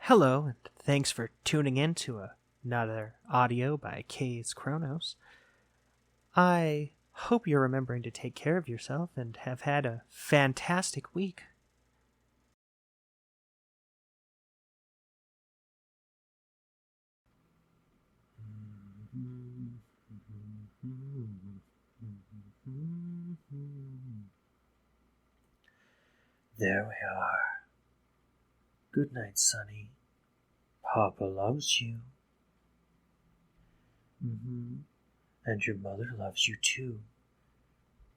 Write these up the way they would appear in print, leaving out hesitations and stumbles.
Hello, and thanks for tuning in to another audio by K's Chronos. I hope you're remembering to take care of yourself and have had a fantastic week. There we are. Good night, Sonny. Papa loves you. And your mother loves you too.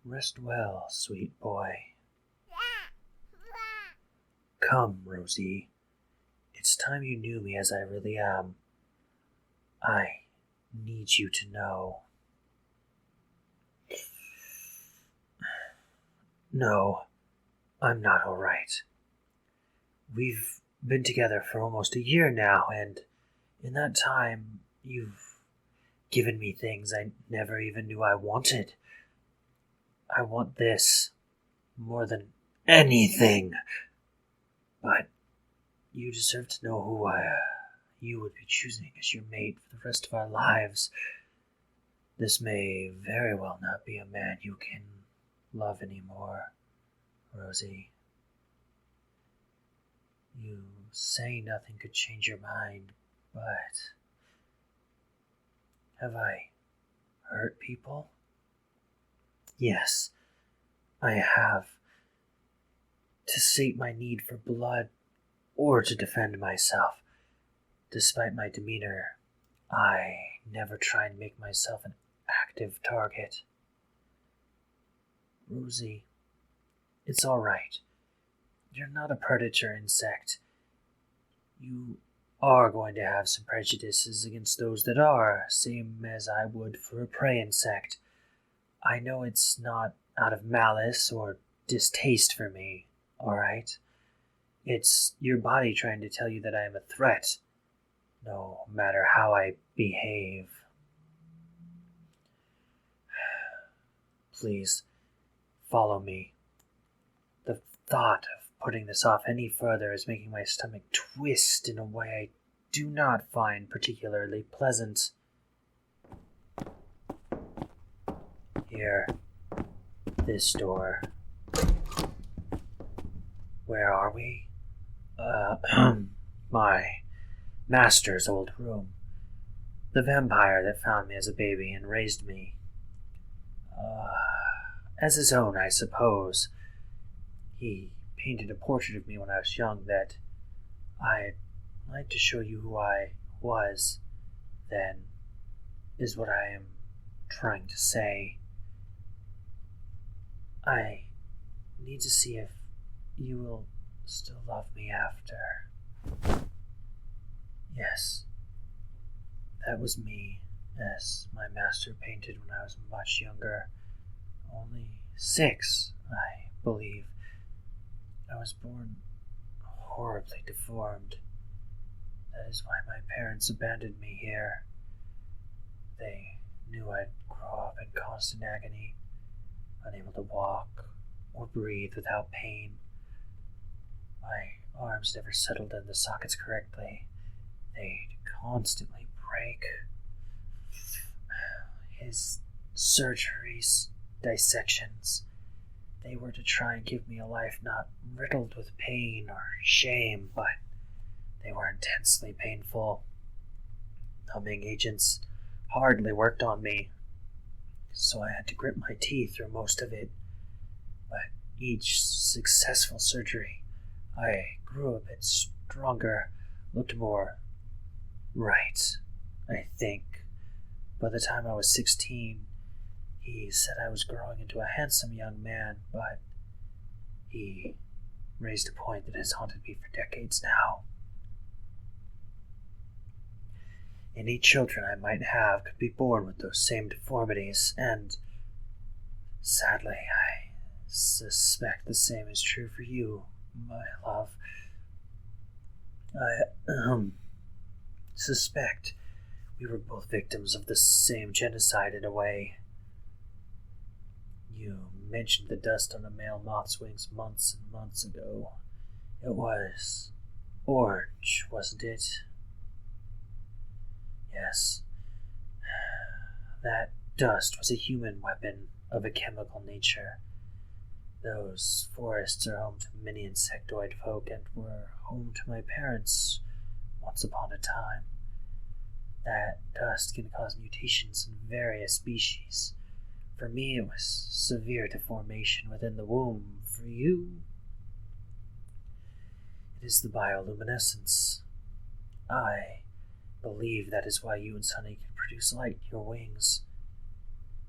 Rest well, sweet boy. Come, Rosie. It's time you knew me as I really am. I need you to know. No, I'm not all right. We've been together for almost a year now, and in that time, you've given me things I never even knew I wanted. I want this more than anything. But you deserve to know who you would be choosing as your mate for the rest of our lives. This may very well not be a man you can love anymore, Rosie. You say nothing could change your mind, but have I hurt people? Yes, I have. To sate my need for blood or to defend myself. Despite my demeanor, I never try and make myself an active target. Rosie, it's all right. You're not a predator insect. You are going to have some prejudices against those that are, same as I would for a prey insect. I know it's not out of malice or distaste for me, all right? It's your body trying to tell you that I am a threat, no matter how I behave. Please, follow me. The thought of putting this off any further is making my stomach twist in a way I do not find particularly pleasant. Here, this door. Where are we? My master's old room. The vampire that found me as a baby and raised me. As his own, I suppose. He painted a portrait of me when I was young that I'd like to show you who I was then, is what I am trying to say. I need to see if you will still love me after. Yes, that was me, as my master painted when I was much younger. Only 6, I believe. I was born horribly deformed. That is why my parents abandoned me here. They knew I'd grow up in constant agony, unable to walk or breathe without pain. My arms never settled in the sockets correctly. They'd constantly break. His surgeries, dissections, they were to try and give me a life not riddled with pain or shame, but they were intensely painful. Numbing agents hardly worked on me, so I had to grit my teeth through most of it. But each successful surgery, I grew a bit stronger, looked more right, I think. By the time I was 16, he said I was growing into a handsome young man, but he raised a point that has haunted me for decades now. Any children I might have could be born with those same deformities, and sadly, I suspect the same is true for you, my love. I suspect we were both victims of the same genocide in a way. You mentioned the dust on a male moth's wings months and months ago. It was orange, wasn't it? Yes. That dust was a human weapon of a chemical nature. Those forests are home to many insectoid folk and were home to my parents once upon a time. That dust can cause mutations in various species. For me, it was severe deformation within the womb. For you, it is the bioluminescence. I believe that is why you and Sunny can produce light in your wings.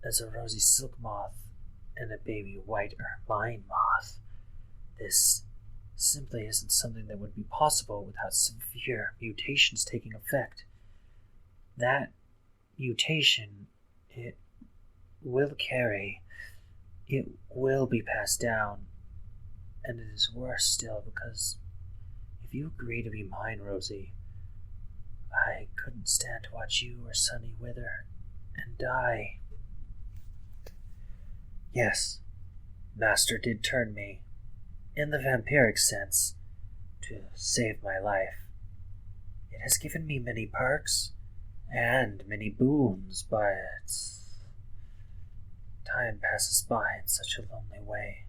As a rosy silk moth and a baby white ermine moth, this simply isn't something that would be possible without severe mutations taking effect. That mutation, it will be passed down, and it is worse still because if you agree to be mine, Rosie, I couldn't stand to watch you or Sunny wither and die. Yes, Master did turn me, in the vampiric sense, to save my life. It has given me many perks and many boons, but time passes by in such a lonely way.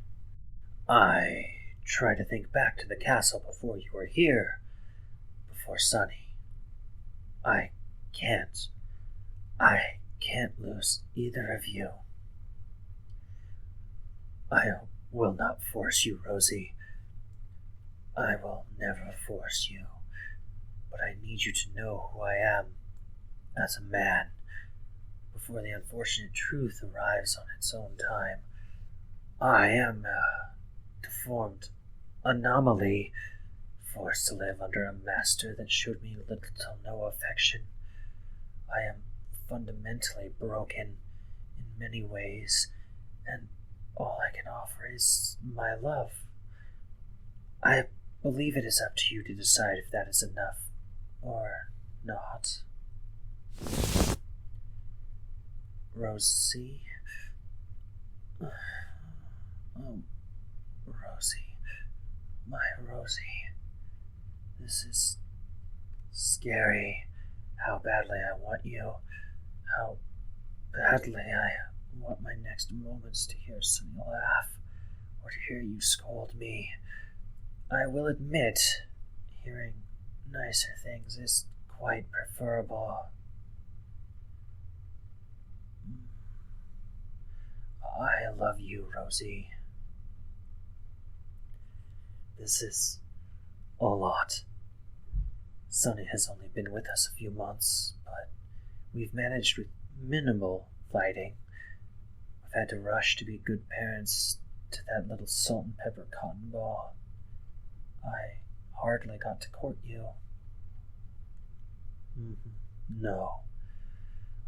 I try to think back to the castle before you were here, before Sunny. I can't lose either of you. I will not force you, Rosie. I will never force you, but I need you to know who I am as a man before the unfortunate truth arrives on its own time. I am a deformed anomaly, forced to live under a master that showed me little to no affection. I am fundamentally broken in many ways, and all I can offer is my love. I believe it is up to you to decide if that is enough or not. Rosie? Oh, Rosie. My Rosie. This is scary. How badly I want you. How badly I want my next moments to hear Sunny laugh, or to hear you scold me. I will admit, hearing nicer things is quite preferable. I love you, Rosie. This is a lot. Sunny has only been with us a few months, but we've managed with minimal fighting. We've had to rush to be good parents to that little salt and pepper cotton ball. I hardly got to court you. No,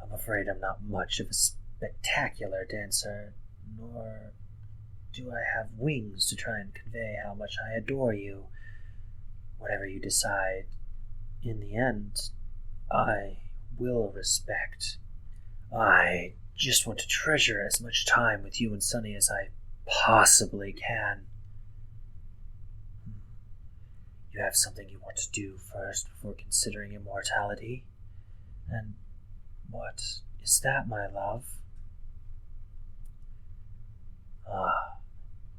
I'm afraid I'm not much of a spectacular dancer, nor do I have wings to try and convey how much I adore you. Whatever you decide, in the end, I will respect. I just want to treasure as much time with you and Sunny as I possibly can. You have something you want to do first before considering immortality? And what is that, my love?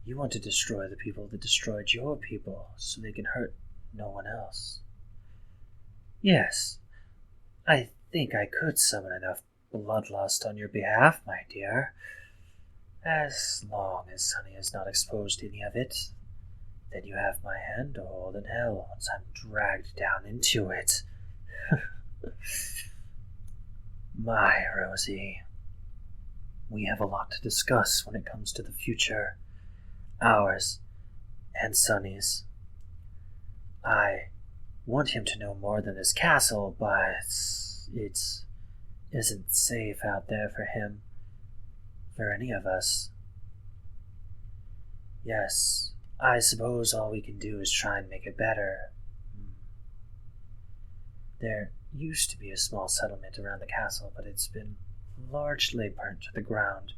You want to destroy the people that destroyed your people so they can hurt no one else. Yes, I think I could summon enough bloodlust on your behalf, my dear. As long as Sunny has not exposed any of it, then you have my hand to hold in hell once I'm dragged down into it. My Rosie, we have a lot to discuss when it comes to the future, ours and Sunny's. I want him to know more than this castle, but it isn't safe out there for him, for any of us. Yes, I suppose all we can do is try and make it better. There used to be a small settlement around the castle, but it's been largely burnt to the ground.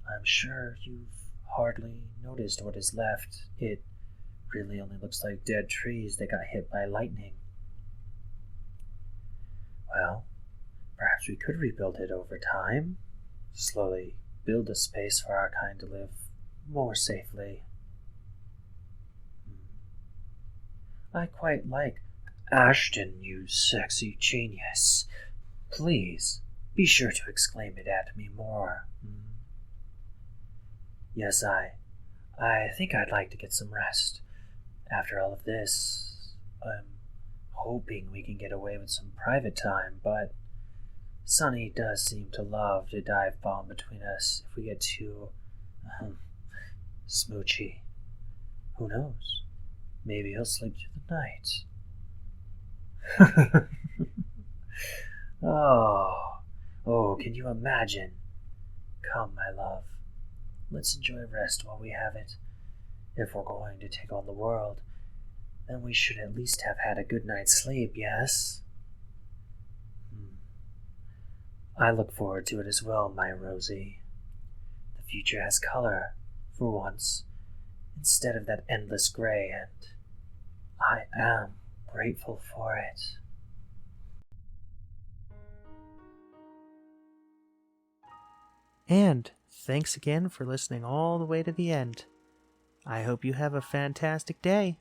I'm sure you've hardly noticed what is left. It really only looks like dead trees that got hit by lightning. Well, perhaps we could rebuild it over time, slowly build a space for our kind to live more safely. I quite like Ashton, you sexy genius. Please, be sure to exclaim it at me more. Yes, I think I'd like to get some rest. After all of this, I'm hoping we can get away with some private time, but Sonny does seem to love to dive bomb between us if we get too, smoochy. Who knows? Maybe he'll sleep through the night. Oh, can you imagine? Come, my love. Let's enjoy rest while we have it. If we're going to take on the world, then we should at least have had a good night's sleep, yes? I look forward to it as well, my Rosie. The future has color, for once, instead of that endless gray, and I am grateful for it. And thanks again for listening all the way to the end. I hope you have a fantastic day.